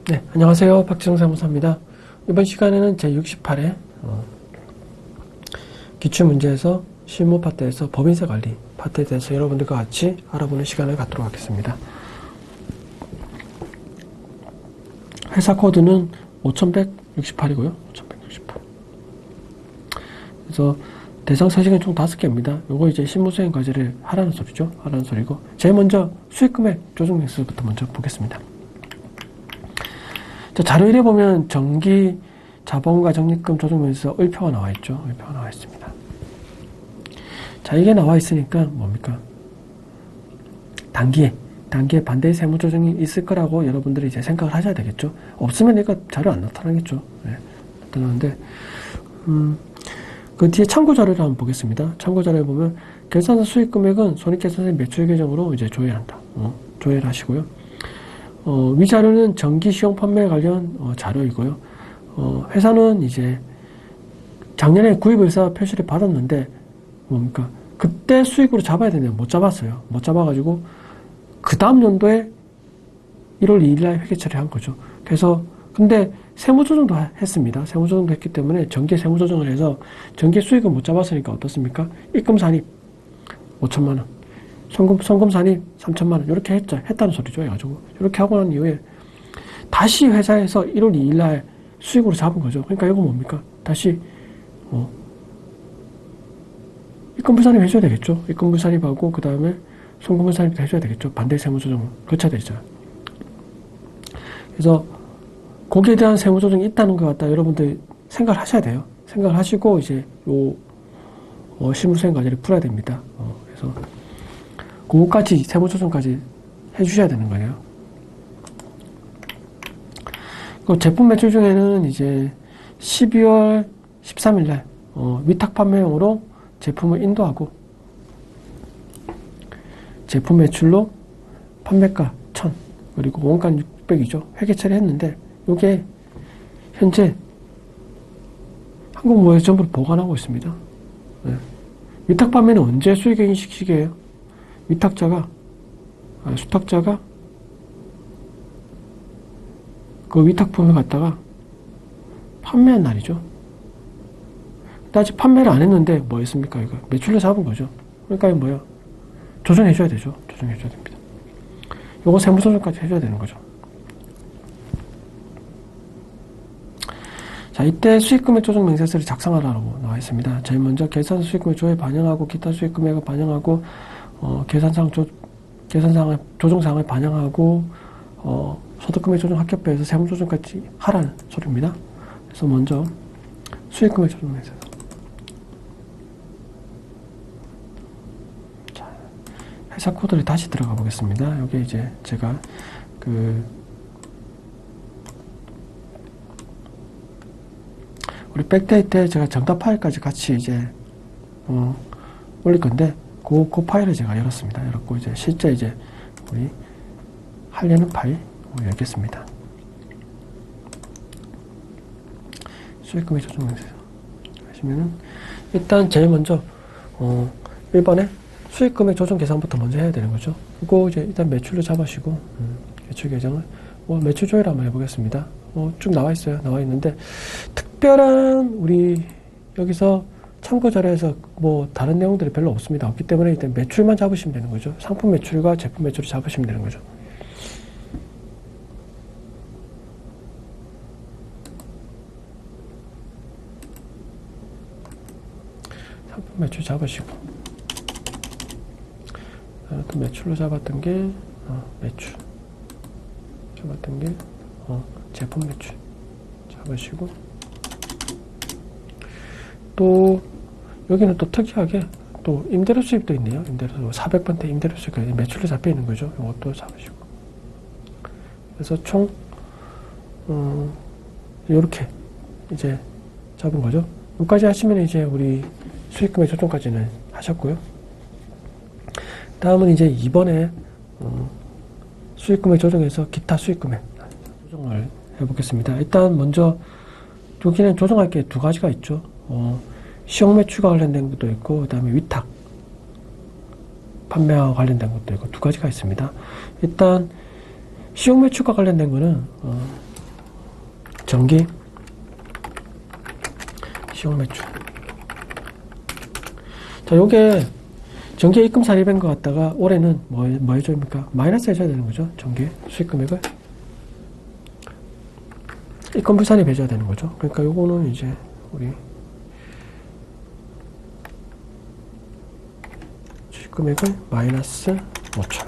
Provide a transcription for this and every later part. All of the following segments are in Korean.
네, 안녕하세요. 박지성사무소입니다. 이번 시간에는 제68회 기출문제에서 실무 파트에서 법인세 관리 파트에 대해서 여러분들과 같이 알아보는 시간을 갖도록 하겠습니다. 회사 코드는 5168이고요. 5168. 그래서 대상 서식은 총 5개입니다. 요거 이제 실무수행 과제를 하라는 소리죠. 하라는 소리고. 제일 먼저 수익금액 조정 맹세서부터 먼저 보겠습니다. 자, 자료 1에 보면 정기 자본과 적립금 조정면에서 을표가 나와 있죠. 을표가 나와 있습니다. 자, 이게 나와 있으니까 뭡니까? 단기에 반대의 세무 조정이 있을 거라고 여러분들이 이제 생각을 하셔야 되겠죠. 없으면 이거 자료 안 나타나겠죠. 네, 나타나는데, 그 뒤에 참고 자료를 한번 보겠습니다. 참고 자료에 보면 결산서 수익 금액은 손익계산서 매출 계정으로 이제 조회한다. 조회를 하시고요. 위 자료는 정기 시용 판매 관련 자료이고요. 회사는 이제 작년에 구입의사 표시를 받았는데 뭡니까? 그때 수익으로 잡아야 되는데 못 잡았어요. 못 잡아가지고 그 다음 연도에 1월 2일날 회계 처리한 거죠. 그래서 근데 세무조정도 했습니다. 세무조정도 했기 때문에 정기 세무조정을 해서 정기 수익을 못 잡았으니까 어떻습니까? 입금 산입 5천만 원. 송금 산입 3천만 원 이렇게 했다는 소리죠. 해가지고 이렇게 하고 난 이후에 다시 회사에서 1월 2일 날 수익으로 잡은 거죠. 그러니까 이거 뭡니까? 다시 입금부 산입 해줘야 되겠죠. 입금부 산입하고 그 다음에 송금부 산입도 해줘야 되겠죠. 반대 세무조정을 거쳐야 되죠. 그래서 거기에 대한 세무조정이 있다는 것 같다. 여러분들 생각을 하셔야 돼요. 생각을 하시고 이제 요 실무수행 과제를 풀어야 됩니다. 그래서 그거까지 세무조정까지 해주셔야 되는 거예요. 그 제품 매출 중에는 이제 12월 13일 날 위탁 판매용으로 제품을 인도하고 제품 매출로 판매가 1,000 그리고 원가 600이죠. 회계 처리했는데 이게 현재 한국무역에 전부 보관하고 있습니다. 네. 위탁 판매는 언제 수익에 인식시게요? 수탁자가 그 위탁품을 갖다가 판매한 날이죠. 근데 아직 판매를 안 했는데 뭐 했습니까? 이거 매출로 잡은 거죠. 그러니까 이거 뭐야? 조정해줘야 되죠. 조정해줘야 됩니다. 요거 세무조정까지 해줘야 되는 거죠. 자, 이때 수익금액 조정 명세서를 작성하라고 나와 있습니다. 제일 먼저 계산 수익금액 조회 반영하고 기타 수익금액을 반영하고 계산상의 조정사항을 반영하고 소득금액 조정 합격배에서 세무조정까지 하라는 소리입니다. 그래서 먼저 수익금액 조정 명세서. 자, 회사 코드를 다시 들어가 보겠습니다. 여기 이제 제가 우리 백데이터에 제가 정답 파일까지 같이 이제 올릴 건데 그 파일을 제가 열었습니다. 열었고 이제 실제 이제 우리 하려는 파일 열겠습니다. 수익금액 조정 명세서 하시면은 일단 제일 먼저 1번에 수익금액 조정 계산부터 먼저 해야 되는 거죠. 그거 이제 일단 매출로 잡으시고 매출 계정을 매출 조회를 한번 해보겠습니다. 쭉 나와 있어요. 나와 있는데 특별한 우리 여기서 참고 자료에서 뭐 다른 내용들이 별로 없습니다. 없기 때문에 일단 매출만 잡으시면 되는 거죠. 상품 매출과 제품 매출을 잡으시면 되는 거죠. 상품 매출 잡으시고 또 매출로 잡았던 게 매출 잡았던 게 제품 매출 잡으시고 또 여기는 또 특이하게 또 임대료 수입도 있네요. 임대료 400번대 임대료 수입 매출로 잡혀 있는 거죠. 이것도 잡으시고 그래서 총 이렇게 이제 잡은 거죠. 여기까지 하시면 이제 우리 수익금액 조정까지는 하셨고요. 다음은 이제 이번에 수익금액 조정에서 기타 수익금액 조정을 해보겠습니다. 일단 먼저 여기는 조정할 게 두 가지가 있죠. 시용 매출과 관련된 것도 있고 그 다음에 위탁 판매와 관련된 것도 있고 두 가지가 있습니다. 일단 시용 매출과 관련된 거는 전기 시용 매출. 자, 요게 전기에 입금 살입한 것 같다가 올해는 뭐 해줍니까? 마이너스 해줘야 되는 거죠. 전기 수익 금액을. 입금 불산입 해줘야 되는 거죠. 그러니까 요거는 이제 우리 수익 금액을 마이너스 5천.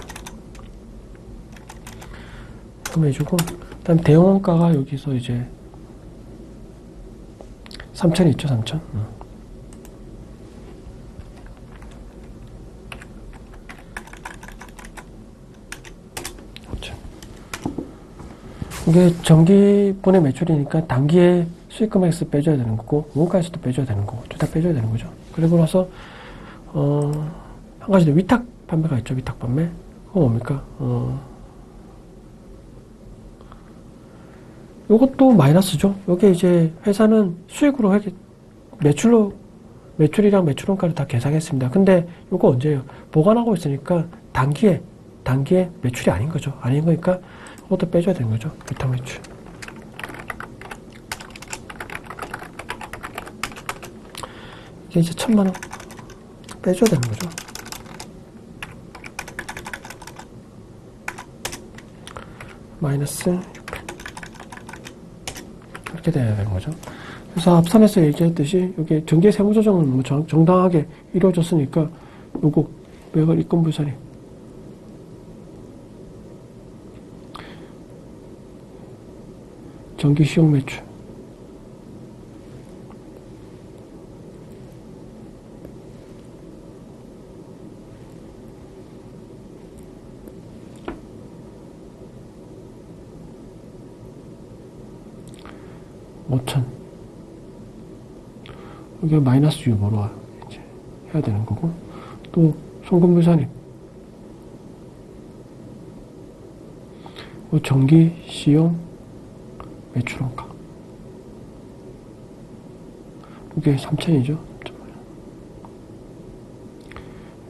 입금 해주고, 그 다음 대형원가가 여기서 이제 3천 있죠, 3천. 이게 전기분의 매출이니까 단기에 수익금액에서 빼줘야 되는 거고, 원가에서도 빼줘야 되는 거고, 둘 다 빼줘야 되는 거죠. 그리고 나서, 한 가지 더 위탁 판매가 있죠, 위탁 판매. 그거 뭡니까? 요것도 마이너스죠. 요게 이제 회사는 수익으로 매출이랑 매출원가를 다 계산했습니다. 근데 요거 언제예요? 보관하고 있으니까 단기에 매출이 아닌 거죠. 아닌 거니까 그것도 빼줘야 되는 거죠. 위탁 매출. 이게 이제 1,000만 원 빼줘야 되는 거죠. 마이너스 600. 이렇게 돼야 되는 거죠. 그래서 앞선에서 얘기했듯이 여기 전기 세무 조정은 뭐 정당하게 이루어졌으니까 요거 매월 입금 불산입. 전기 시용 매출. 이게 마이너스 유보로 이제 해야 되는 거고, 또 송금불산입. 전기 시용 매출원가. 이게 3천이죠.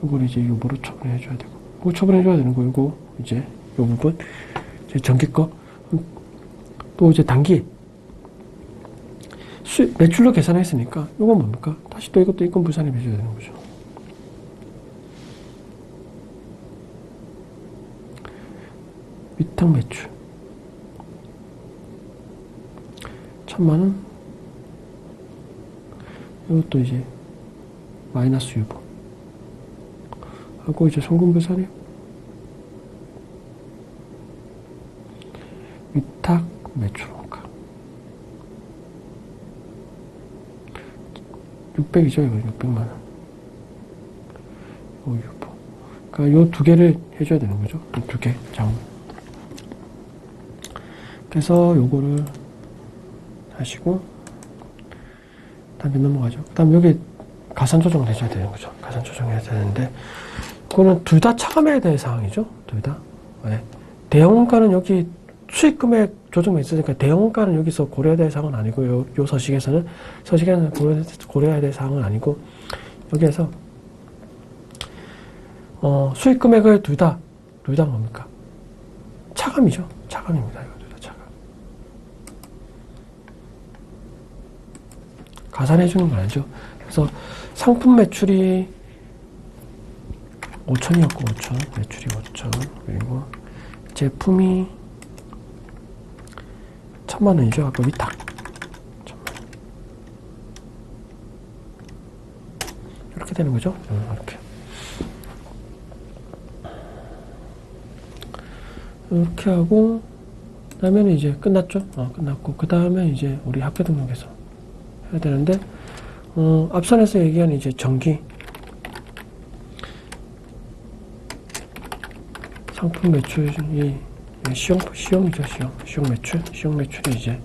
이걸 이제 유보로 처분해줘야 되고, 이거 처분해줘야 되는 거, 이거 이제 요 부분, 이제 전기 거, 또 이제 단기. 매출로 계산했으니까 이건 뭡니까? 다시 또 이것도 입금 불산입 해줘야 되는 거죠. 위탁 매출 1,000만 원. 이것도 이제 마이너스 유보 하고, 이제 송금 불산입, 위탁 매출 600이죠, 이거 600만 원. 유보. 그러니까 요 두 개를 해줘야 되는 거죠. 이 두 개 자원. 그래서 요거를 하시고, 다음에 넘어가죠. 그다음 여기 가산 조정을 해줘야 되는 거죠. 가산 조정해야 되는데, 그거는 둘 다 차감해야 될 사항이죠. 둘 다. 네. 대형원가는 여기 수익금액 조정이 있으니까 대형원가는 여기서 고려해야 될 사항은 아니고, 요 서식에서는 고려해야 될 사항은 아니고, 여기에서 수익금액을 둘 다 뭡니까? 차감이죠. 차감입니다. 이거 둘 다 차감. 가산해주는 건 아니죠. 그래서 상품 매출이 5천이었고 5천, 매출이 5천, 그리고 제품이 1,000만 원이죠. 아까 위탁 1,000만 원. 이렇게 되는 거죠. 이렇게 하고, 그 다음에는 이제 끝났죠. 끝났고, 그 다음에 이제 우리 학교 등록에서 해야 되는데, 앞선에서 얘기한 이제 전기 상품 매출이 시용이죠. 시용 매출이 이제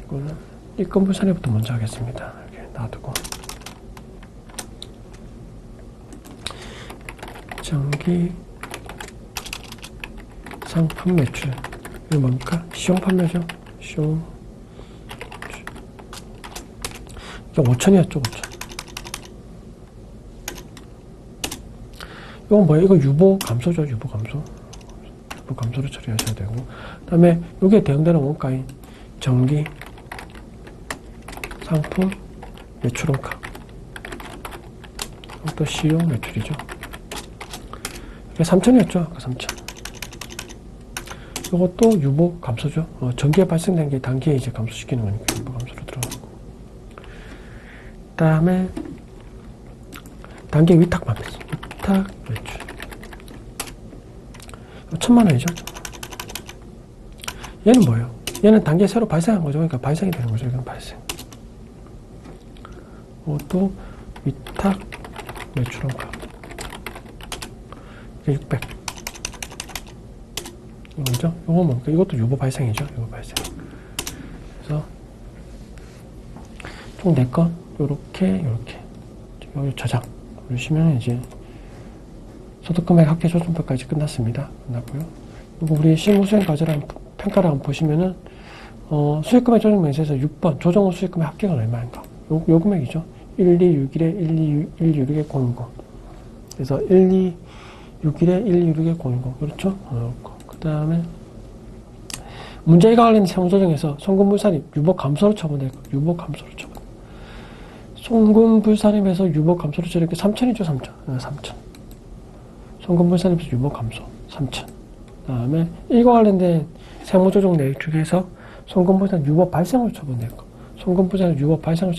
이거는 입금 불산입부터 먼저 하겠습니다. 이렇게 놔두고, 전기 상품 매출, 이거 뭡니까? 시용 판매죠. 시용 이게 5천이었죠. 5천. 이건 뭐예요? 이거 유보 감소죠. 유보 감소. 유보 감소를 처리하셔야 되고, 그 다음에 여기에 대응되는 원가인 전기, 상품, 매출원가, 또 시용 매출이죠. 이게 3천이었죠. 아까 3천. 이것도 유보 감소죠. 전기에 발생된 게 단기에 이제 감소시키는 거니까 유보 감소로 들어가고. 그 다음에 단기 위탁만 매수. 위탁 매출. 1,000만 원이죠. 1,000만 원. 얘는 뭐예요? 얘는 단기에 새로 발생한 거죠. 그러니까 발생이 되는 거죠. 이건 발생. 이것도 위탁 매출원가. 600. 이거죠? 이거 뭡니까? 이것도 유보 발생이죠. 유보 발생. 그래서 총 4건 요렇게 여기 저장 누르시면 이제 소득금액 합계 조정표까지 끝났습니다. 끝났고요. 그리고 우리 실무수행 과제를 평가를 한번 보시면은 수익금액 조정 명세에서 6번 조정 후 수익금액 합계가 얼마인가? 요 금액이죠. 1261에 1261에 010. 그래서 1261에 1261에 010. 그렇죠? 그 다음에 문제가 관련된 세무조정에서 송금불산입 유보 감소로 처분될 거. 유보 감소로 처분. 송금불산입에서 유보 감소로 처분될 게 3천이죠. 3천. 송금불산입에서 유보 감소 3천. 그 다음에 이거 관련된 세무조정 내역 중에서 송금불산 유보 발생으로 처분될 거. 송금불산 유보 발생으로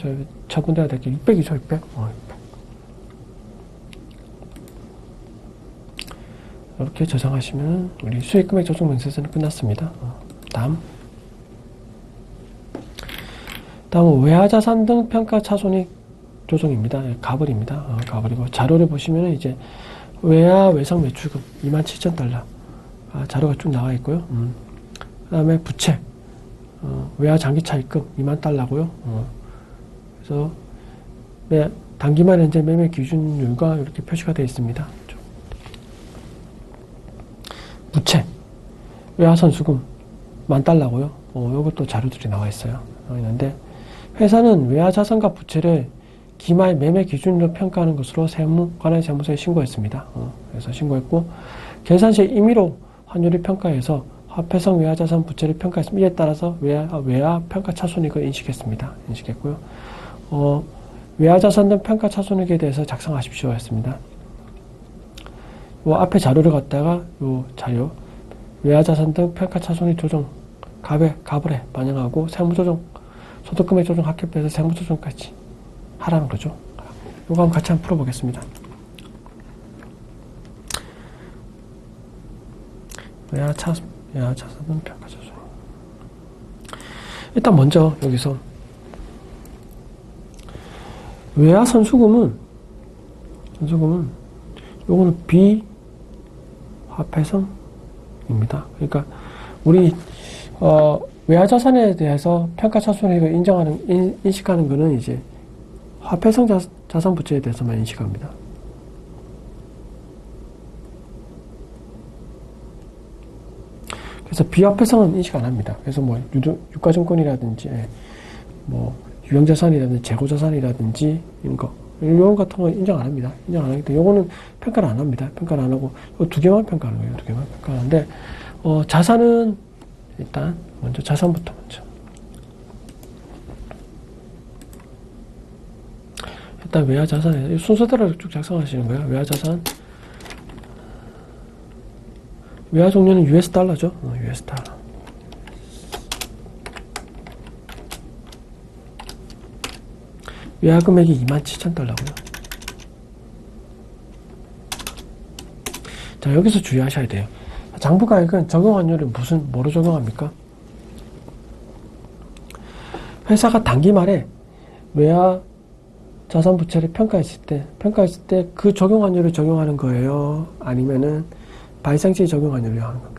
처분돼야 될 게 600이죠. 600. 600. 이렇게 저장하시면 우리 수익금액 조정 명세서는 끝났습니다. 다음은 외화자산 등 평가 차손익 조정입니다. 가벌입니다. 가벌이고 자료를 보시면 이제 외화 외상 매출금 27,000달러 자료가 쭉 나와 있고요. 그 다음에 부채 외화 장기 차입금 20,000달러고요. 그래서 단기만 현재 매매 기준율과 이렇게 표시가 되어 있습니다. 부채 외화선수금 10,000달러고요. 이것도 자료들이 나와 있어요. 있는데 회사는 외화자산과 부채를 기말 매매 기준으로 평가하는 것으로 관할 세무서에 신고했습니다. 그래서 신고했고 계산시에 임의로 환율을 평가해서 화폐성 외화자산 부채를 평가했습니다. 이에 따라서 외화 평가 차손익을 인식했습니다. 인식했고요. 외화자산 등 평가 차손익에 대해서 작성하십시오 했습니다. 요 앞에 자료를 갖다가 요 자료 외화자산 등 평가 차손익 조정 가벌에 반영하고 세무조정 소득금액 조정 합계표에서 세무조정까지 하라는 거죠. 요거 한번 같이 한번 풀어보겠습니다. 외화자산 등 평가 조정. 일단 먼저 여기서 외화선수금은 요거는 비화폐성입니다. 그러니까 우리 외화자산에 대해서 평가차손익을 인식하는 것은 이제 화폐성 자산 부채에 대해서만 인식합니다. 그래서 비화폐성은 인식 안 합니다. 그래서 뭐 유가증권이라든지 뭐 유형자산이라든지 재고자산이라든지 이런 같은 거 인정 안 합니다. 인정 안 하기 때문에 요거는 평가를 안 합니다. 평가를 안 하고 요 두 개만 평가하는 거예요. 두 개만 평가하는데 자산은 일단 먼저 자산부터 먼저. 일단 외화자산에 순서대로 쭉 작성하시는 거예요. 외화자산. 외화 종류는 US 달러죠. US 달러. 외화 금액이 27,000달러고요. 자, 여기서 주의하셔야 돼요. 장부가액은 적용환율은 뭐로 적용합니까? 회사가 단기 말에 외화 자산 부채를 평가했을 때 그 적용환율을 적용하는 거예요? 아니면은 발생시 적용환율을 하는 겁니까?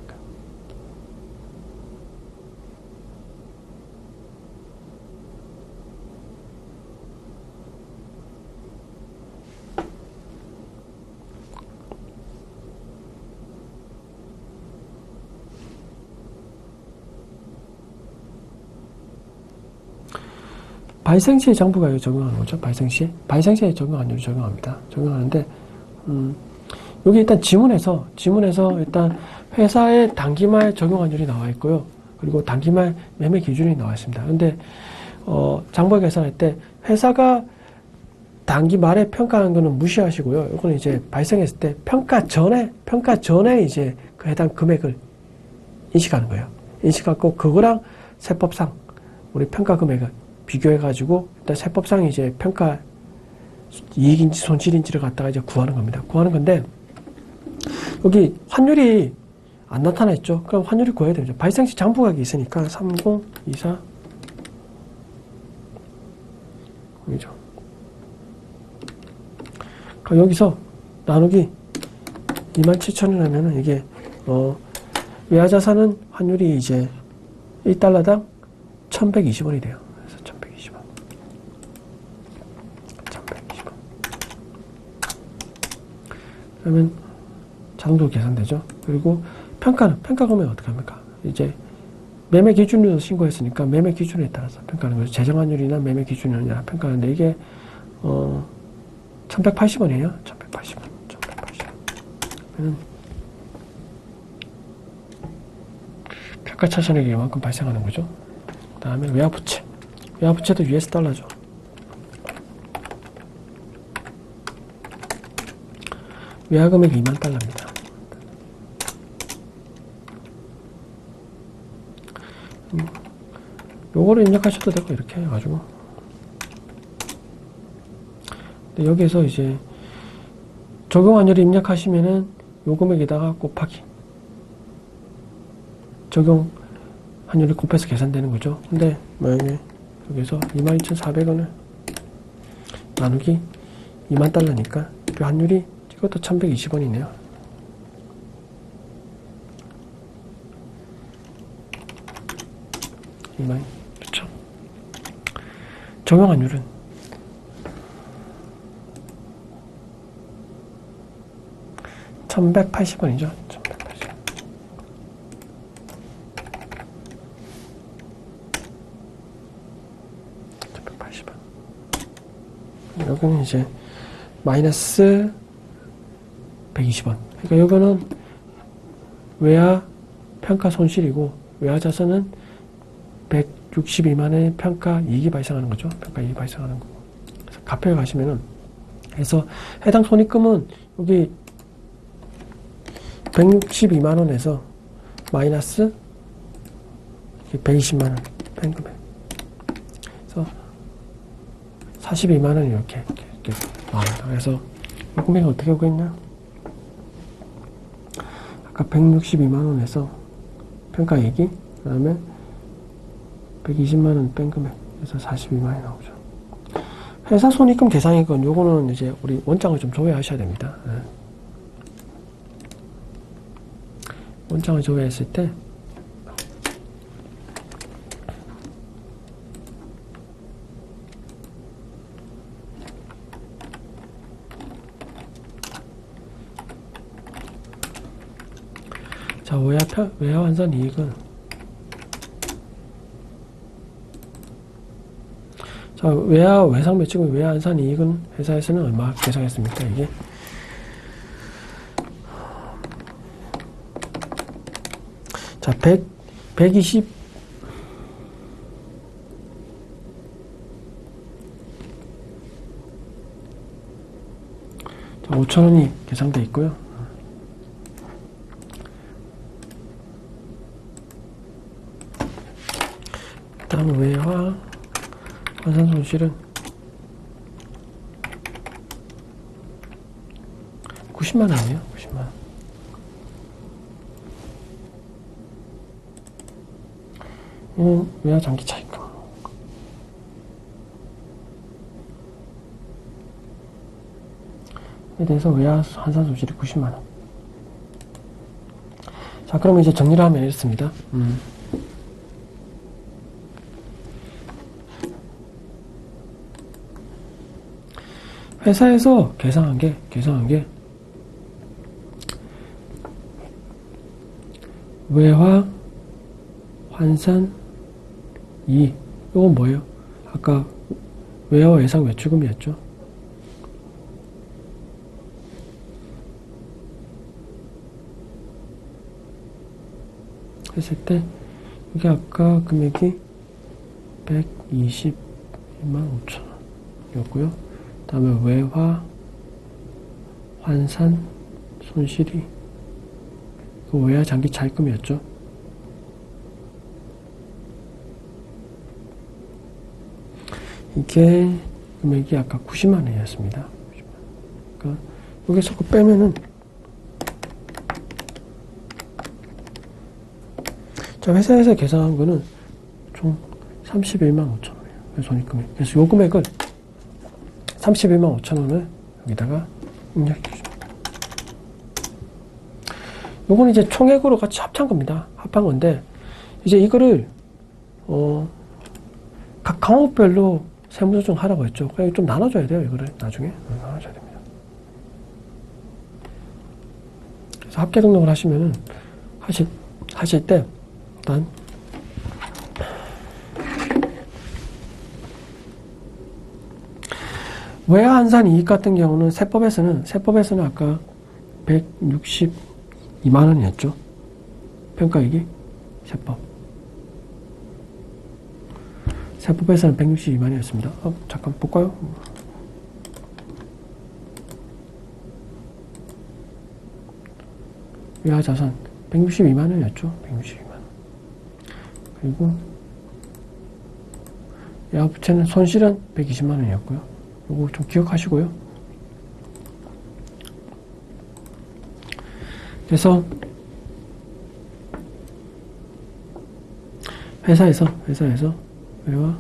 발생시에 장부가액을 적용하는 거죠. 발생시에 적용환율을 적용합니다. 적용하는데, 여기 일단 지문에서 일단 회사의 단기말 적용 환율이 나와 있고요. 그리고 단기말 매매 기준이 나와 있습니다. 근데 장부 계산할 때 회사가 단기 말에 평가하는 거는 무시하시고요. 이거는 이제 발생했을 때 평가 전에 이제 그 해당 금액을 인식하는 거예요. 인식하고 그거랑 세법상 우리 평가 금액을 비교해가지고 일단 세법상 이제 평가 이익인지 손실인지를 갖다가 이제 구하는 겁니다. 구하는 건데 여기 환율이 안 나타나 있죠. 그럼 환율이 구해야 되죠. 발생시 장부각이 있으니까 3024 여기죠. 그럼 여기서 나누기 27,000원 하면은 이게 외화자산은 환율이 이제 1달러당 1120원이 돼요. 그래서 1120원. 1120원. 그러면 자동적으로 계산되죠. 그리고 평가 금액 어떻게 합니까? 이제 매매 기준으로 신고했으니까 매매 기준에 따라서 평가하는 거죠. 재정 환율이나 매매 기준이나 평가하는데 이게 1180원이에요. 1180원. 1180원. 그러면 평가 차선액이 이만큼 발생하는 거죠. 그 다음에 외화부채. 외화부채도 US 달러죠. 외화금액이 2만 달러입니다. 요거를 입력하셔도 되고 이렇게 해가지고 근데 여기에서 이제 적용 환율을 입력하시면은 요 금액에다가 곱하기 적용 환율을 곱해서 계산되는 거죠. 근데 만약에 여기서 22,400원을 나누기 2만 달러니까 그 환율이 이것도 1120원이네요. 그렇죠. 적용 환율은 1180원이죠. 1180원. 여기는 이제 마이너스 120원. 그러니까 여기는 외화 평가 손실이고 외화 자산은 162만원의 평가 이익이 발생하는 거죠. 평가 이익이 발생하는 거고. 그래서 가표에 가시면은 그래서 해당 손익금은 여기 162만원에서 마이너스 120만원 뺀 금액. 그래서 42만원이 이렇게 나옵니다. 그래서 이 금액이 어떻게 오겠냐? 아까 162만원에서 평가 이익이 그 다음에 120만원 뺀 금액. 그래서 42만원이 나오죠. 회사 손익금 계상이건 요거는 이제 우리 원장을 좀 조회하셔야 됩니다. 네. 원장을 조회했을 때 자, 외화 환산 이익은 자, 외상 매출금 외화 환산 이익은 회사에서는 얼마 계상했습니까? 이게 자, 120 자, 5,000원이 계상되어 있고요. 다음 외화 환산 손실은 90만원이에요. 90만원. 외화 장기 차익금. 에 대해서 외화 환산 손실이 90만원. 자, 그러면 이제 정리를 하면 이렇습니다. 회사에서 계산한 게 외화 환산 이익. 이건 뭐예요? 아까 외화 외상 매출금이었죠. 했을 때 이게 아까 금액이 122만 5천 원이었고요. 그 다음에 외화 환산 손실이 그 외화 장기 차입금이었죠. 이게 금액이 아까 90만 원이었습니다. 그러니까 여기서 그 빼면은 자, 회사에서 계산한 거는 총 31만 5천 원이에요. 손익금액. 그래서 요 금액을 31만 5천 원을 여기다가 입력해 주죠. 요거는 이제 총액으로 같이 합한 겁니다. 합한 건데 이제 이거를 각 항목별로 세무조정 하라고 했죠. 그러니까 좀 나눠줘야 돼요. 이거를 나중에 나눠줘야 됩니다. 그래서 합계 등록을 하시면은 하실 때 일단 외화 환산 이익 같은 경우는 세법에서는 아까 162만 원이었죠. 평가이익이 세법에서는 162만 원이었습니다. 잠깐 볼까요? 외화 자산 162만 원이었죠. 162만 원. 그리고 외화 부채는 손실은 120만 원이었고요. 이거 좀 기억하시고요. 그래서 회사에서 외화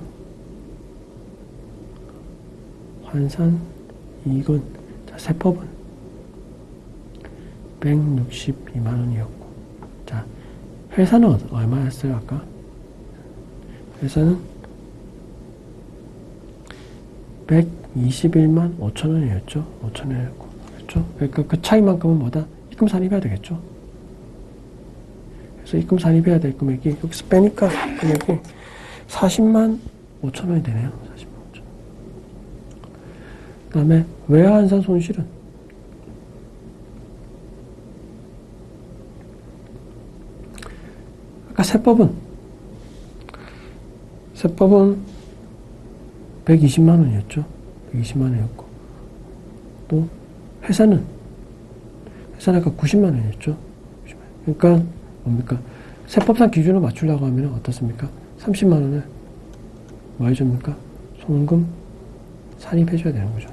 환산 이익은 자, 세법은 162만 원이었고 자, 회사는 얼마였어요? 아까 회사는 121만 5천 원이었죠. 5천 원이었고 그렇죠? 그러니까 그 차이만큼은 뭐다? 입금 산입해야 되겠죠. 그래서 입금 산입해야 될 금액이 여기서 빼니까 금액이 40만 5천 원이 되네요. 40만 5천 원. 그 다음에 외화 환산 손실은 아까 세법은 120만 원이었죠. 120만 원이었고 또 회사는 아까 90만 원이었죠. 그러니까 뭡니까? 세법상 기준을 맞추려고 하면 어떻습니까? 30만 원을 뭐 해줍니까? 송금 산입해줘야 되는 거죠.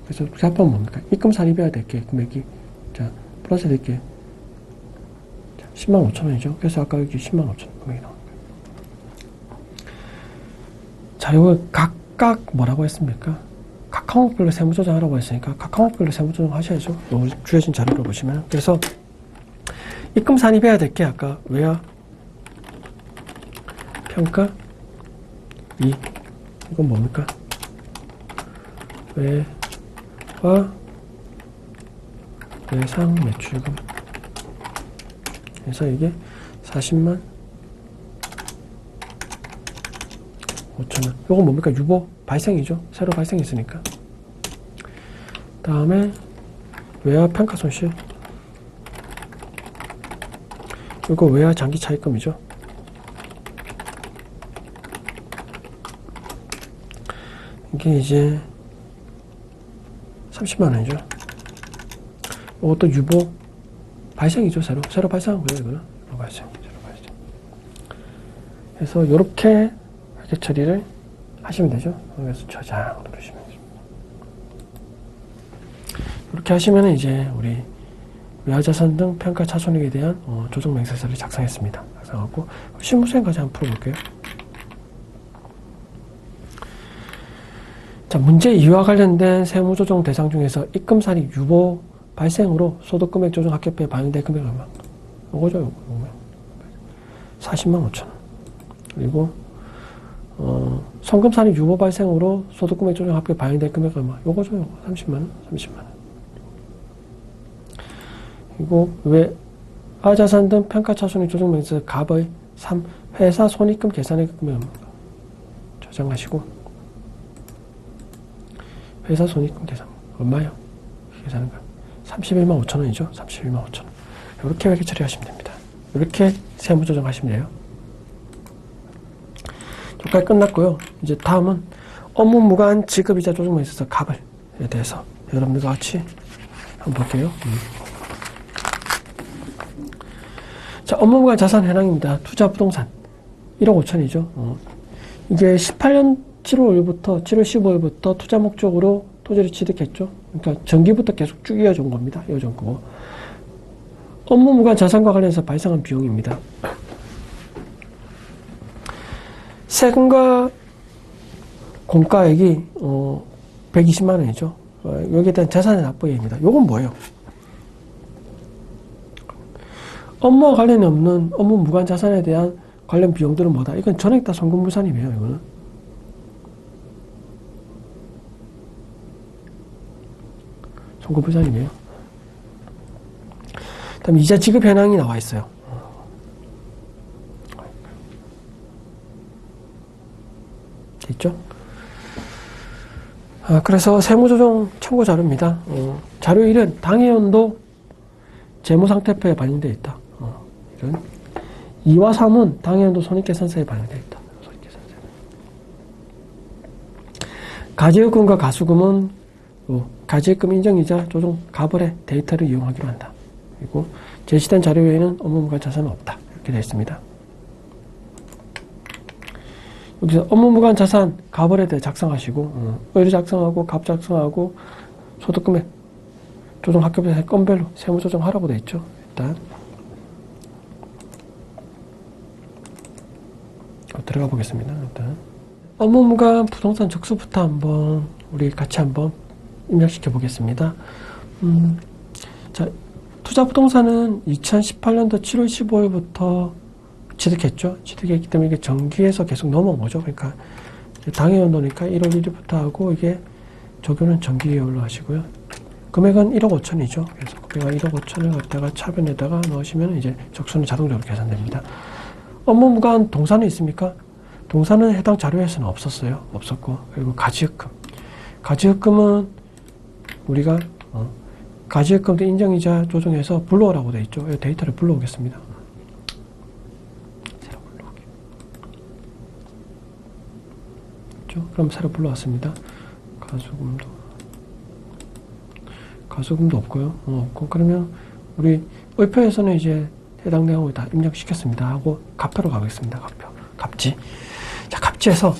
그래서 합하면 뭡니까? 입금 산입해야 될 게 금액이 자 플러스 될 게 10만 5천 원이죠. 그래서 아까 여기 10만 5천 원 금액이 나온 거예요. 자, 이거 각각 뭐라고 했습니까? 각 항목별로 세무조정하라고 했으니까 각 항목별로 세무조정 하셔야죠. 주어진 자료를 보시면. 그래서 입금 산입해야 될 게 아까 외화 평가 이건 뭡니까? 외화 외상 매출금. 그래서 이게 40만 5천 원. 이건 뭡니까? 유보 발생이죠. 새로 발생했으니까. 다음에 외화 평가 손실. 이거 외화 장기 차입금이죠. 이게 이제 30만 원이죠. 이것도 유보 발생이죠. 새로 발생한 거예요. 이거는 새로 발생. 그래서 이렇게 회계 처리를 하시면 되죠. 그래서 저장 누르시면 됩니다. 이렇게 하시면 이제 우리 외화자산 등 평가 차손익에 대한 조정 명세서를 작성했습니다. 작성하고 실무수행까지 한번 풀어볼게요. 자, 문제 2와 관련된 세무조정 대상 중에서 입금 산입 유보 발생으로 소득금액 조정 합계표에 반영될 금액은 얼마? 요거죠, 요거. 40만 5천 원. 그리고 송금 산입 유보 발생으로 소득금액 조정 합계에 반영될 금액은 얼마? 요거죠, 요거. 30만 원. 그리고 외화자산 등 평가차손익 조정 명세서 갑의 3. 회사 손익금 계산의 금액은 얼마인가? 저장하시고 회사 손익금 계산 얼마요? 계산은 31만 5천 원이죠. 31만 5천 원. 이렇게 회계 처리하시면 됩니다. 이렇게 세무 조정하시면 돼요. 여기까지 끝났고요. 이제 다음은 업무 무관 지급이자 조정에 있어서 값에 대해서 여러분들과 같이 한번 볼게요. 자, 업무 무관 자산 현황입니다. 투자 부동산 1억 5천이죠. 이게 18년 7월 1일부터 7월 15일부터 투자 목적으로 토지를 취득했죠. 그러니까 전기부터 계속 쭉 이어준 겁니다. 이어준 거고. 업무 무관 자산과 관련해서 발생한 비용입니다. 세금과 공가액이 120만 원이죠. 여기에 대한 자산의 납부액입니다. 요건 뭐예요? 업무와 관련이 없는 업무 무관 자산에 대한 관련 비용들은 뭐다? 이건 전액 다 송금부산이에요. 이거는 송금부산이에요. 그다음 이자 지급 현황이 나와 있어요. 있죠? 그래서 세무조정 참고 자료입니다. 자료 1은 당해연도 재무상태표에 반영되어 있다. 이런 2와 3은 당해연도 손익계산서에 반영되어 있다. 손익계산서. 가지의금과 가수금은 가지의금 인정이자 조정 가벌의 데이터를 이용하기로 한다. 그리고 제시된 자료 외에는 업무무관 자산은 없다. 이렇게 되어 있습니다. 여기서 업무무관 자산 가벌에 대해 작성하시고 의뢰 작성하고 값 작성하고 소득금액 조정 학급에서 건별로 세무조정하라고 되어 있죠. 일단 들어가 보겠습니다. 일단 업무무관 부동산 적수부터 한번 우리 같이 한번 입력시켜 보겠습니다. 자, 투자 부동산은 2018년도 7월 15일부터 취득했죠. 취득했기 때문에 이게 정기에서 계속 넘어온 거죠. 그러니까 당해연도니까 1월 1일부터 하고 이게 적용은 정기계열로 하시고요. 금액은 1억 5천이죠. 그래서 금액 1억 5천을 갖다가 차변에다가 넣으시면 이제 적수는 자동적으로 계산됩니다. 업무 무관 동사는 있습니까? 동사는 해당 자료에서는 없었어요. 없었고. 그리고 가지흑금. 가지흑금은 우리가 가지흑금도 인정이자 조정해서 불러오라고 되어 있죠. 이 데이터를 불러오겠습니다. 새로 불러오게. 그럼 새로 불러왔습니다. 가수금도 없고요. 없고 그러면 우리 의표에서는 이제 해당 내용을 다 입력시켰습니다. 하고 갑표로 가겠습니다. 갑지. 자, 갑지에서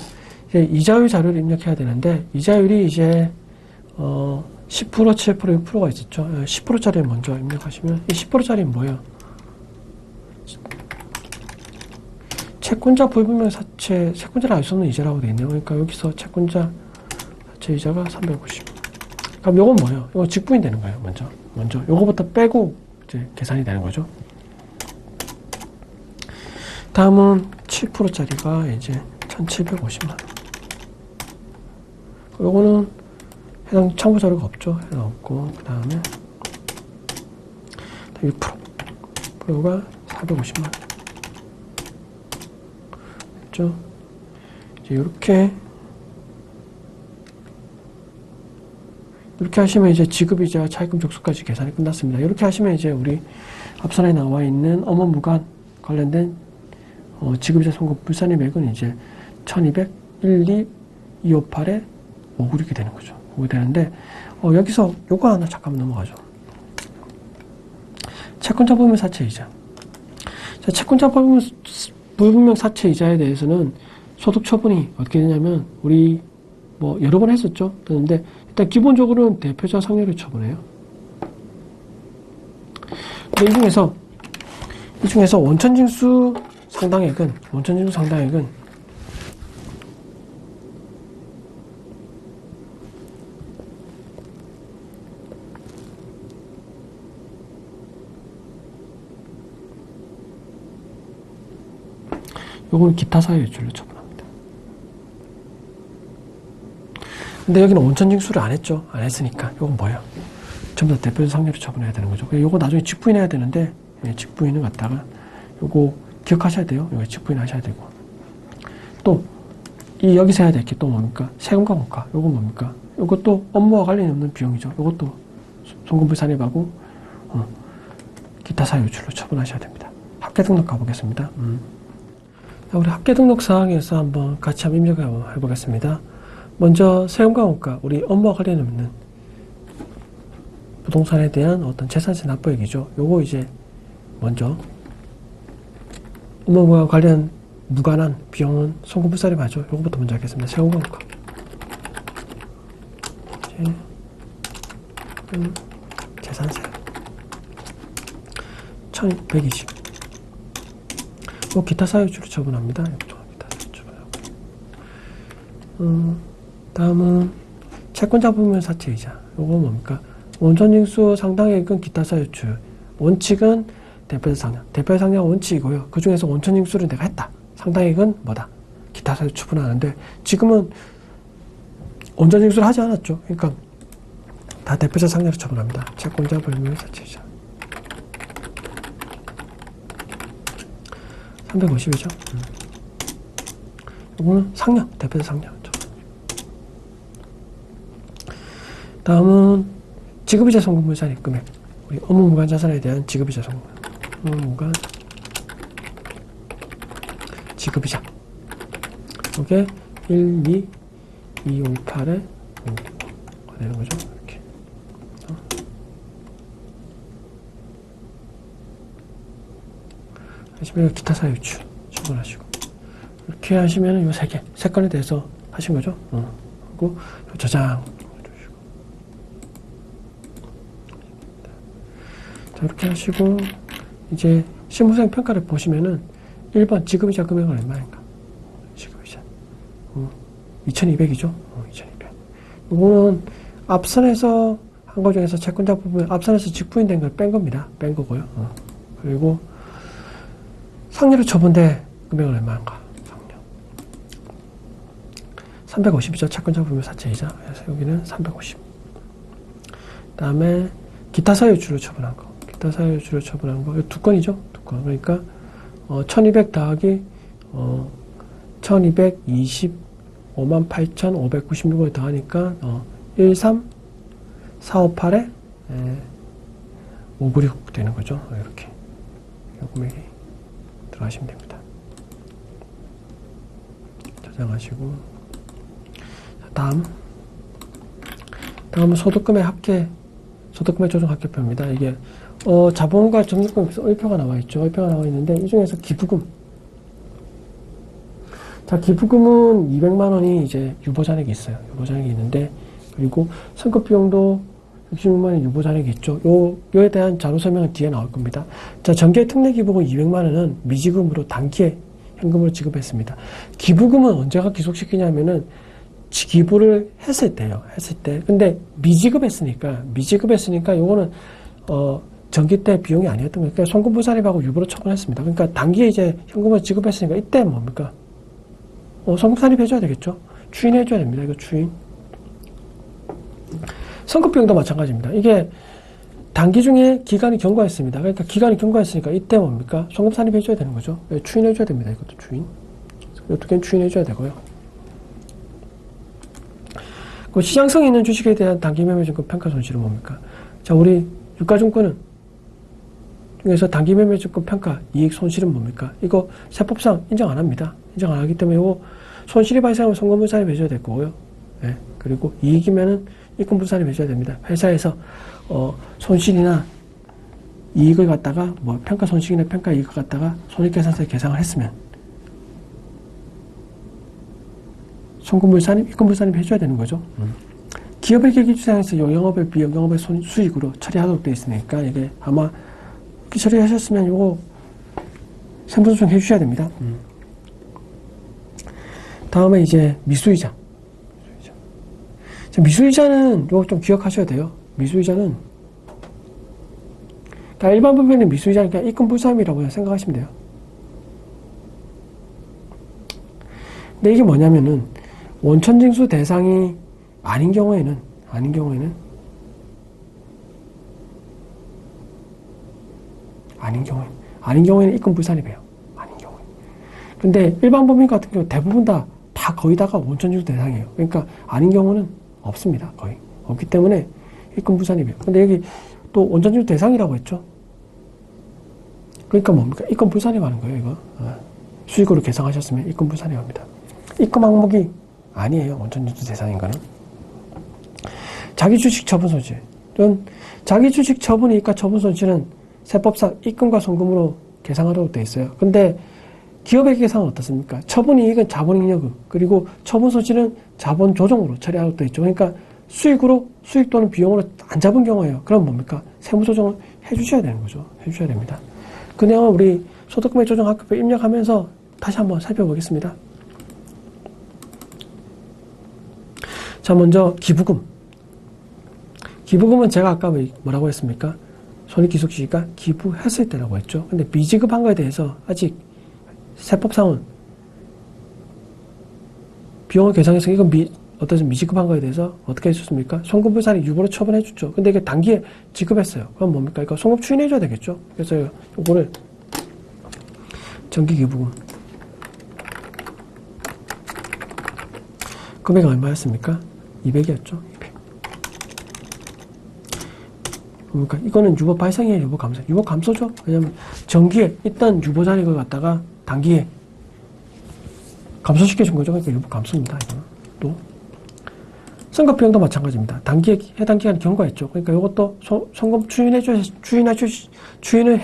이제 이자율 자료를 입력해야 되는데 이자율이 이제 10%, 7%, 6%가 있었죠. 10%짜리를 먼저 입력하시면 이 10%짜리는 뭐예요? 채권자 불분명 사채, 채권자를 알 수 없는 이자라고 되어 있네요. 그러니까 여기서 채권자 사채 이자가 350. 그럼 요건 뭐예요? 이거 직부인 되는 거예요. 먼저 요거부터 빼고 이제 계산이 되는 거죠. 다음은 7%짜리가 이제 1,750만 원. 요거는 해당 참고 자료가 없죠. 해당 없고 그 다음에 6%. 그거가 450만 원. 됐죠? 이제 이렇게 하시면 이제 지급이자 차입금 족수까지 계산이 끝났습니다. 이렇게 하시면 이제 우리 앞선에 나와 있는 업무무관 관련된 지급이자 송금 불산입액은 이제 1200, 12, 258에 596이 되는 거죠. 5이 되는데 여기서 요거 하나 잠깐만 넘어가죠. 채권자 불분명 사채 이자. 자, 채권자 불분명 사채 이자에 대해서는 소득 처분이 어떻게 되냐면 우리 뭐 여러 번 했었죠. 그런데 일단 기본적으로는 대표자 상여를 처분해요. 근데 이 중에서 원천징수 상당액은 요거는 기타 사유 유출로 처분합니다. 근데 여기는 원천징수를 안 했죠. 안 했으니까 요건 뭐예요? 전부 다 대표자 상여를 처분해야 되는 거죠. 요거 나중에 직부인해야 되는데 직부인을 갖다가 요거 기억하셔야 돼요. 여기 직부인 하셔야 되고. 또, 여기서 해야 될 게 또 뭡니까? 세금과 공가. 요거 뭡니까? 요것도 업무와 관련이 없는 비용이죠. 요것도 송금불산입하고, 기타 사유 유출로 처분하셔야 됩니다. 학계 등록 가보겠습니다. 자, 우리 학계 등록 사항에서 한번 같이 한번 입력해 보겠습니다. 먼저 세금과 원가, 우리 업무와 관련 없는 부동산에 대한 어떤 재산세 납부액이죠. 요거 이제 먼저 업무와 관련 무관한 비용은 송금부살이 맞죠. 요거부터 먼저 하겠습니다. 세금과 원가. 재산세 1120. 기타 사유주로 처분합니다. 기타 사유주. 다음은 채권자 부분 사채이자. 요거 뭡니까? 원천징수 상당액은 기타 사유주. 원칙은 대표자 상량. 대표자 상량 원칙이고요. 그 중에서 원천징수를 내가 했다. 상당액은 뭐다? 기타 사유주 처분하는데 지금은 원천징수를 하지 않았죠. 그러니까 다 대표자 상량으로 처분합니다. 채권자 불명 사채이자. 350이죠. 이거는 상량, 대표자 상량. 다음은 지급이자 송금물산 입금액. 우리 업무무관 자산에 대한 지급이자 송금. 업무무관 지급이자. 이게 1, 2, 2, 5, 8에 5가 되는 거죠. 이렇게. 하시면 기타 사유주 처분하시고. 이렇게 하시면 요 세 건에 대해서 하신 거죠. 그리고 저장. 이렇게 하시고 이제 실무수행 평가를 보시면은 1번 지급이자 금액은 얼마인가? 지급이자 2200이죠. 2200. 이거는 앞선에서 한 거 중에서 채권자 부분 앞선에서 직부인된 걸 뺀 겁니다. 뺀 거고요. 그리고 상여로 처분된 금액은 얼마인가? 상여 350이죠. 채권자 부분 사채이자. 그래서 여기는 350. 다음에 기타 사유주로 처분한 거. 기타 사유주로 처분한 거. 두 건이죠. 두 건. 그러니까 1200 더하기 1225만 8,596을 더하니까 13458에 596 되는 거죠. 이렇게 이 금액이 들어가시면 됩니다. 저장하시고 다음은 소득금의 합계 소득금의 조정 합계표입니다. 이게 자본과 적립금에서 의표가 나와 있죠. 의표가 나와 있는데 이 중에서 기부금. 자, 기부금은 200만 원이 이제 유보잔액이 있어요. 유보잔액이 있는데 그리고 선급 비용도 66만 원 유보잔액이 있죠. 요에 대한 자료 설명은 뒤에 나올 겁니다. 자, 정기의 특례 기부금 200만 원은 미지급으로 단기에 현금으로 지급했습니다. 기부금은 언제가 기속시키냐면은 기부를 했을 때요. 했을 때. 근데 미지급했으니까 요거는 정기 때 비용이 아니었던 거니까 송금부산입하고 유보로 처분했습니다. 그러니까 단기에 이제 현금을 지급했으니까 이때 뭡니까? 송금산입 해줘야 되겠죠. 추인해줘야 됩니다. 이거 추인. 선급비용도 마찬가지입니다. 이게 단기 중에 기간이 경과했습니다. 그러니까 기간이 경과했으니까 이때 뭡니까? 송금산입 해줘야 되는 거죠. 추인해줘야 됩니다. 이것도 추인. 이 두 개는 추인해줘야 되고요. 그 시장성이 있는 주식에 대한 단기 매매증권 평가 손실은 뭡니까? 자, 우리 유가증권은 중에서 단기 매매증권 평가 이익 손실은 뭡니까? 이거 세법상 인정 안 합니다. 인정 안 하기 때문에 이거 손실이 발생하면 송금분산입 해줘야 될 거고요. 네. 그리고 이익이면은 이권분산입 해줘야 됩니다. 회사에서 손실이나 이익을 갖다가 평가 손실이나 평가 이익을 갖다가 손익계산서에 계상을 했으면 송금분산입, 이권분산입 해줘야 되는 거죠. 기업의 계기주장에서 영업의 비영업의 수익으로 처리하도록 되어 있으니까 이게 아마 이렇게 처리하셨으면 이거 세무조정 해주셔야 됩니다. 다음에 이제 미수이자. 미수이자는 이거 좀 기억하셔야 돼요. 미수이자는 그러니까 일반 법에는 미수이자는 그냥 이권분산입이라고 생각하시면 돼요. 근데 이게 뭐냐면은 원천징수 대상이 아닌 경우에는 이권분산입이에요. 아닌 경우에. 근데 일반 법인 같은 경우 대부분 다 거의 다가 원천징수 대상이에요. 그러니까 아닌 경우는 없습니다. 거의. 없기 때문에 이권분산입이에요. 근데 여기 또 원천징수 대상이라고 했죠. 그러니까 뭡니까? 입금 불산입 하는 거예요, 이거. 수익으로 계상하셨으면 입금 불산입 합니다. 입금 항목이 아니에요, 원천유도 대상인 거는. 자기 주식 처분 손실. 자기 주식 처분이니까 처분 손실은 세법상 입금과 송금으로 계상하도록 되어 있어요. 근데 기업의 계상은 어떻습니까? 처분이익은 자본잉여금, 그리고 처분 손실은 자본 조정으로 처리하도록 되어 있죠. 그러니까 수익으로, 수익 또는 비용으로 안 잡은 경우예요. 그럼 뭡니까? 세무 조정을 해주셔야 되는 거죠. 해주셔야 됩니다. 그 내용은 우리 소득금액 조정 학급에 입력하면서 다시 한번 살펴보겠습니다. 자, 먼저 기부금. 기부금은 제가 아까 뭐라고 했습니까? 손익기속시기가 기부했을 때라고 했죠. 근데 미지급한 거에 대해서 아직 세법상은 비용을 계상해서 이건 어떤 미지급한 거에 대해서 어떻게 해줬습니까? 송금불산이 유보로 처분해줬죠. 근데 이게 단기에 지급했어요. 그럼 뭡니까? 이거 송금 추인해줘야 되겠죠. 그래서 이거를 정기기부금 금액이 얼마였습니까? 200이었죠. 200. 그러니까 이거는 유보 발생이에요, 유보 감소. 유보 감소죠. 왜냐면 정기에 있던 유보 잔액을 갖다가 단기에 감소시켜준 거죠. 그러니까 유보 감소입니다. 이거는 또 선거 비용도 마찬가지입니다. 단기에 해당 기간을 경과했죠. 그러니까 이것도 송금 추인을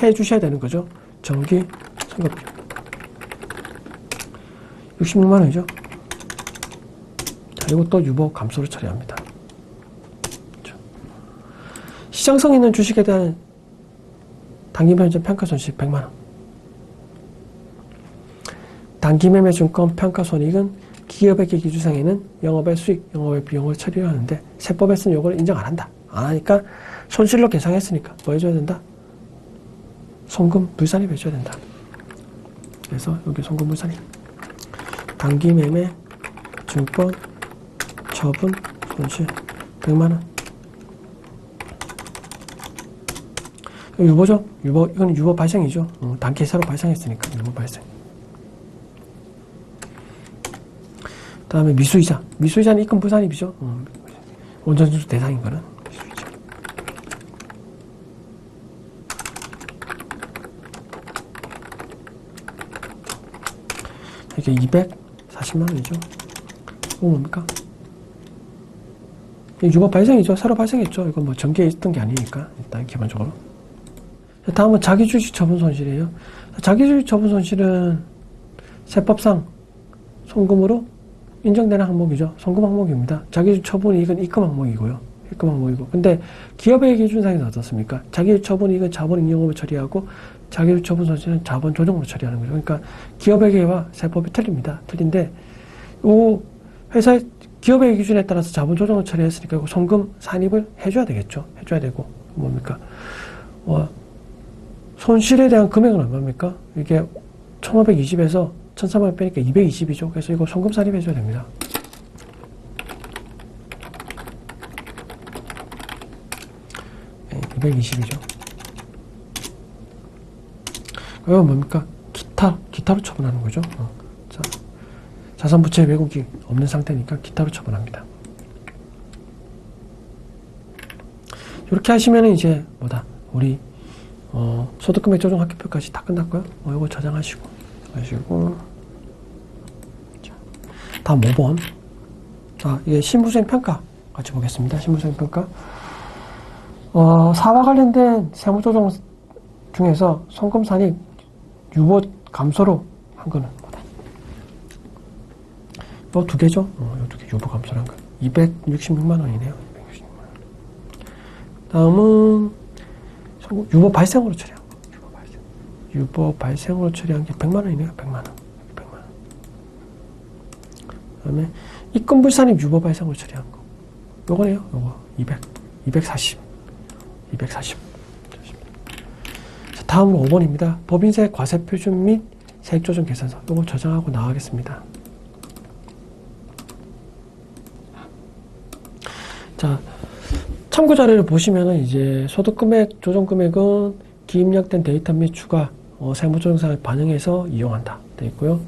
해주셔야 되는 거죠. 정기 선거 비용 66만 원이죠. 자, 이것도 유보 감소를 처리합니다. 그렇죠. 시장성 있는 주식에 대한 단기 변전 평가 손실 100만 원. 단기 매매 증권 평가 손익은 기업의 기준상에는 영업의 수익, 영업의 비용을 처리를 하는데 세법에서는 이걸 인정 안 한다. 안 하니까 손실로 계상했으니까 뭐 해줘야 된다? 송금 불산입 해줘야 된다. 그래서 여기 송금 불산입. 단기 매매 증권 처분 손실 100만 원. 유보죠? 유보, 이건 유보 발생이죠. 단기 새로 발생했으니까 유보 발생. 다음에 미수이자. 미수이자는 입금 불산입이죠. 원천유도 대상인 거는 미수이자. 이게 240만 원이죠. 이거 뭡니까? 유보 발생이죠. 새로 발생했죠. 이건 뭐 전기에 있던 게 아니니까 일단 기본적으로. 다음은 자기주식 처분 손실이에요. 자기주식 처분 손실은 세법상 송금으로 인정되는 항목이죠. 송금 항목입니다. 자기주식 처분이익은 입금 항목이고요. 입금 항목이고. 근데 기업의 기준상에서 어떻습니까? 자기주식 처분이익은 자본잉여금을 처리하고 자기주식 처분 손실은 자본 조정으로 처리하는 거죠. 그러니까 기업에게와 세법이 틀립니다. 틀린데 이 회사의 기업의 기준에 따라서 자본 조정을 처리했으니까 송금 산입을 해줘야 되겠죠. 해줘야 되고 뭡니까? 손실에 대한 금액은 얼마입니까? 이게 1520에서 1300 빼니까 220이죠. 그래서 이거 송금 산입해줘야 됩니다. 네, 220이죠. 이건 뭡니까? 기타로 처분하는 거죠. 자, 자산부채 왜곡이 없는 상태니까 기타로 처분합니다. 이렇게 하시면은 이제 우리 소득금액 조정 학교표까지 다 끝났고요. 이거 저장하시고. 자, 다음 5번. 이게 신부수행 평가 같이 보겠습니다. 신부수행 평가. 사와 관련된 세무조정 중에서 송금산입 유보 감소로 한 거는 뭐다? 요 두 개죠? 요 두 개 유보 감소로 한 거. 266만 원이네요. 266만 원. 다음은 유보 발생으로 처리한 거. 유보 발생으로 처리한 게 100만 원이네요. 100만 원. 100만 원. 그다음에 입금 불산입 유보 발생으로 처리한 거. 요거네요. 요거 240. 자, 다음으로 5번입니다. 법인세 과세 표준 및 세액 조정 계산서. 요거 저장하고 나가겠습니다. 자, 참고 자료를 보시면은 이제 소득금액 조정 금액은 기입력된 데이터 및 추가 세무조정사항을 반영해서 이용한다 되어 있고요.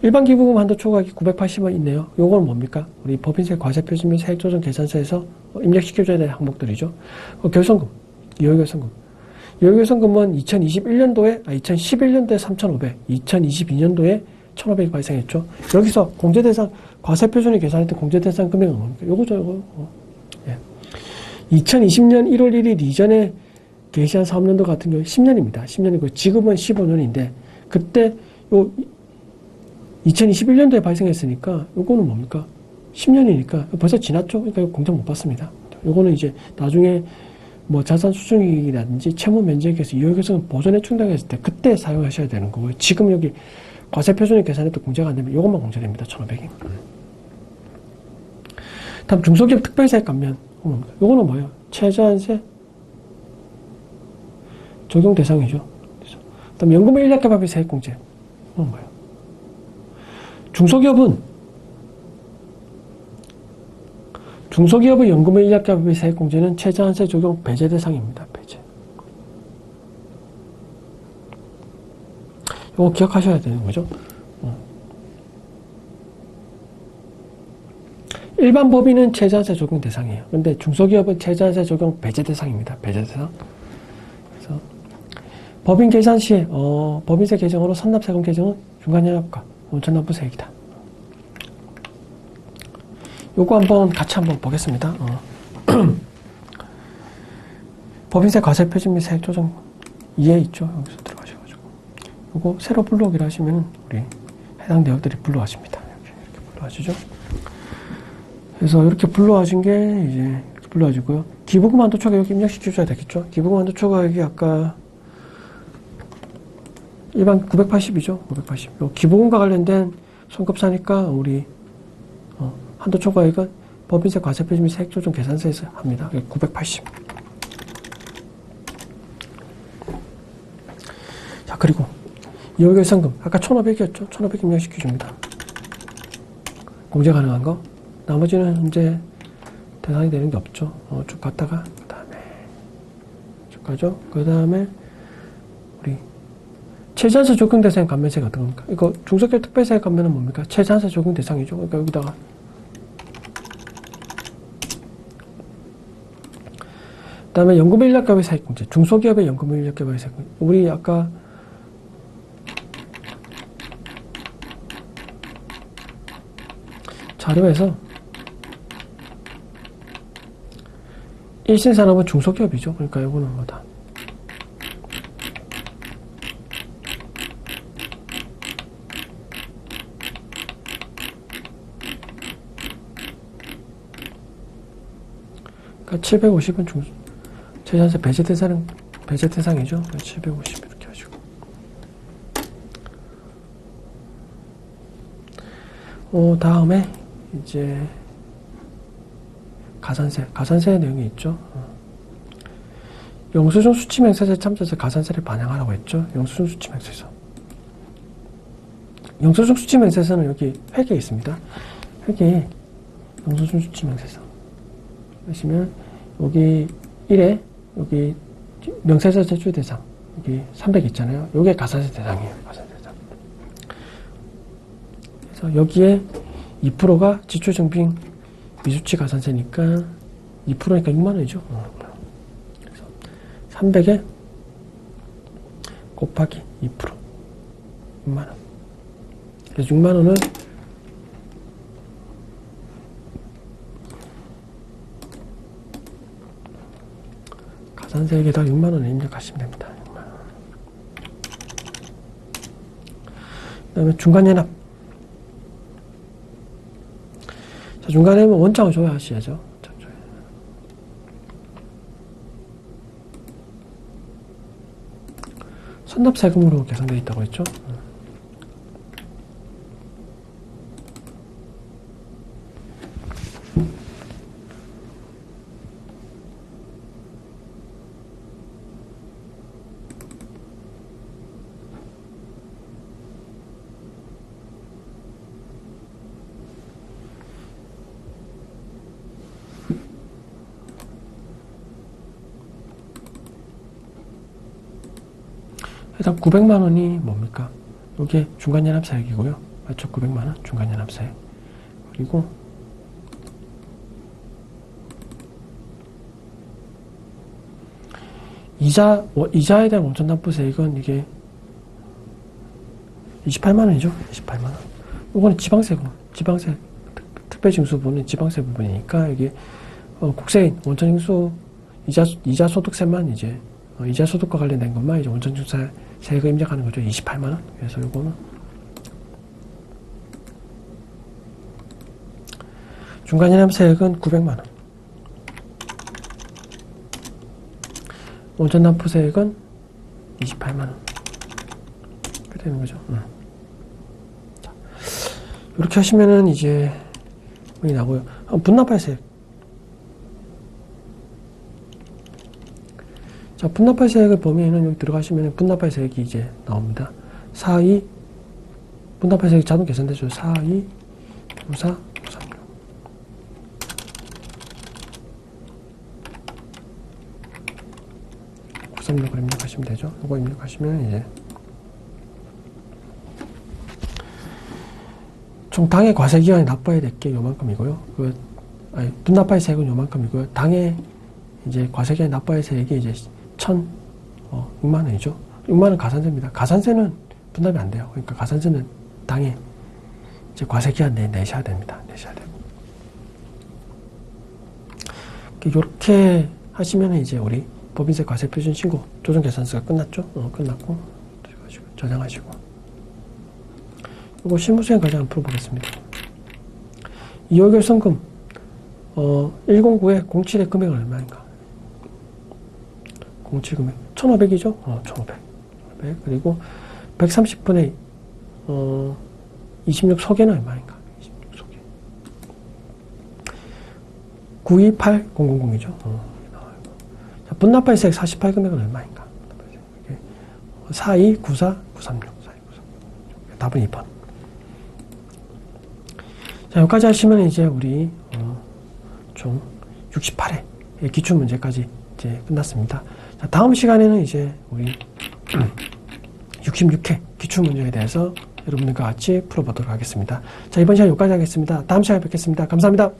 일반 기부금 한도 초과액이 980원 있네요. 요건 뭡니까? 우리 법인세 과세 표준 및 세액 조정 계산서에서 입력시켜줘야 될 항목들이죠. 결손금, 이월결손금. 유효기성금은 2011년도에 3,500, 2022년도에 1,500이 발생했죠. 여기서 공제대상, 과세표준이 계산했던 공제대상 금액은 뭡니까? 요거죠, 요거. 2020년 1월 1일 이전에 게시한 사업년도 같은 경우 10년입니다. 10년이고 지금은 15년인데 그때 요 2021년도에 발생했으니까 요거는 뭡니까? 10년이니까 벌써 지났죠. 그러니까 이거 공제 못 받습니다. 요거는 이제 나중에 뭐 자산 수준이라든지 채무 면적에서 이용계획은 보존에 충당했을 때 그때 사용하셔야 되는 거고요. 지금 여기 과세표준이 계산해도 공제가 안 되면 요것만 공제됩니다. 1,500이. 다음 중소기업 특별세 감면. 요거는 뭐예요? 최저한세 적용 대상이죠. 다음 연금 인력개발비 세액공제. 이건 뭐예요? 중소기업의 연금 인력개발비 세액공제는 최저한세 적용 배제 대상입니다. 배제. 이거 기억하셔야 되는 거죠. 일반 법인은 최저한세 적용 대상이에요. 근데 중소기업은 최저한세 적용 배제 대상입니다. 배제 대상. 그래서 법인 계산 시에 법인세 개정으로 선납세금 개정은 중간연합과 원천납부세액이다. 요거 같이 한번 보겠습니다. 법인세 과세표준 및 세액 조정 2에 있죠. 여기서 들어가셔가지고 요거 새로 불러오기를 하시면 우리 해당 내역들이 불러와집니다. 이렇게 불러와지죠. 그래서 이렇게 불러와진 게 이제 이렇게 불러와지고요. 기부금 한도 초과 여기 입력시켜줘야 되겠죠. 기부금 한도 초과 여기 아까 일반 980이죠. 980. 요 기부금과 관련된 손급사니까 우리 한도 초과액은 법인세 과세표준 및 세액 조정 계산서에서 합니다. 980. 자, 그리고 이월결상금 아까 1,500이었죠. 1,500 입력시켜줍니다. 공제 가능한 거. 나머지는 이제 대상이 되는 게 없죠. 쭉 갔다가 그 다음에 쭉 가죠. 그 다음에 우리 최저한세 적용 대상 감면세가 어떤 겁니까? 이거 중소기업 특별세 감면은 뭡니까? 최저한세 적용 대상이죠. 그러니까 여기다가 그 다음에 연금 인력개발 세액공제. 중소기업의 연금 인력개발 세액공제. 우리 아까 자료에서 일신산업은 중소기업이죠. 그러니까 이거는 뭐다. 그러니까 750은 최저한세 배제 대상이죠. 750 이렇게 하시고. 다음에 이제 가산세 내용이 있죠. 영수증 수취 행사에 참조해서 가산세를 반영하라고 했죠. 영수증 수취 행사에서. 영수증 수취 행사에서는 여기 회계에 있습니다. 회계에 영수증 수취 행사에서 하시면 여기 1에 여기 명세서 제출 대상 여기 300 있잖아요. 요게 가산세 대상이에요. 가산세 대상. 그래서 여기에 2%가 지출증빙 미수치 가산세니까 2%니까 6만원이죠. 그래서 300에 곱하기 2% 6만원. 그래서 6만원을 가산세에다 6만원을 입력하시면 됩니다. 6만원. 그 다음에 중간연합. 자, 중간에 원장을 줘야 하셔야죠. 선납세금으로 계산되어 있다고 했죠. 일단 900만원이 뭡니까? 이게 중간연합세액이고요. 맞죠? 900만원 중간연합세액. 그리고 이자에 대한 원천 납부세액은 이게 28만원이죠. 28만원. 이거는 지방세, 특별징수부는 지방세 부분이니까 이게 국세인 원천징수 이자 소득세만 이제 이자 소득과 관련된 것만 이제 원천징수 세액을 입력하는 거죠. 28만원. 그래서 이거는 중간이남세액은 900만원. 원천납부세액은 28만원. 그렇게 되는 거죠. 자, 이렇게 하시면은 이제 여기 나고요. 분납발세액. 자, 분납발세액을 보면은 여기 들어가시면은 분납발세액이 이제 나옵니다. 4.2 분납발세액 자동 계산되죠. 4.2 94 936 936을 입력하시면 되죠. 이거 입력하시면 이제 총 당해 과세기간에 납부해야 될 게 요만큼이고요. 분납발세액은 요만큼이고요. 당해 이제 과세기간에 납부해야 할 세액이 이제 6만원이죠. 6만원 가산세입니다. 가산세는 분납이 안 돼요. 그러니까 가산세는 당해 이제 과세기간 내에 내셔야 됩니다. 내셔야 되고. 이렇게 하시면 이제 우리 법인세 과세 표준 신고 조정 계산서가 끝났죠. 끝났고 저장하시고. 이거 실무수행 과제 한번 풀어보겠습니다. 2월 결성금 109에 07의 금액은 얼마인가? 07 금액 1,500이죠? 1,500. 그리고 130분의 26 소개는 얼마인가? 26 소개. 928000이죠. 분납발세액 48 금액은 얼마인가? 4294 936. 답은 2번. 자, 여기까지 하시면 이제 우리 총 68회 기출 문제까지 이제 끝났습니다. 자, 다음 시간에는 이제 우리 66회 기출 문제에 대해서 여러분들과 같이 풀어보도록 하겠습니다. 자, 이번 시간 여기까지 하겠습니다. 다음 시간에 뵙겠습니다. 감사합니다.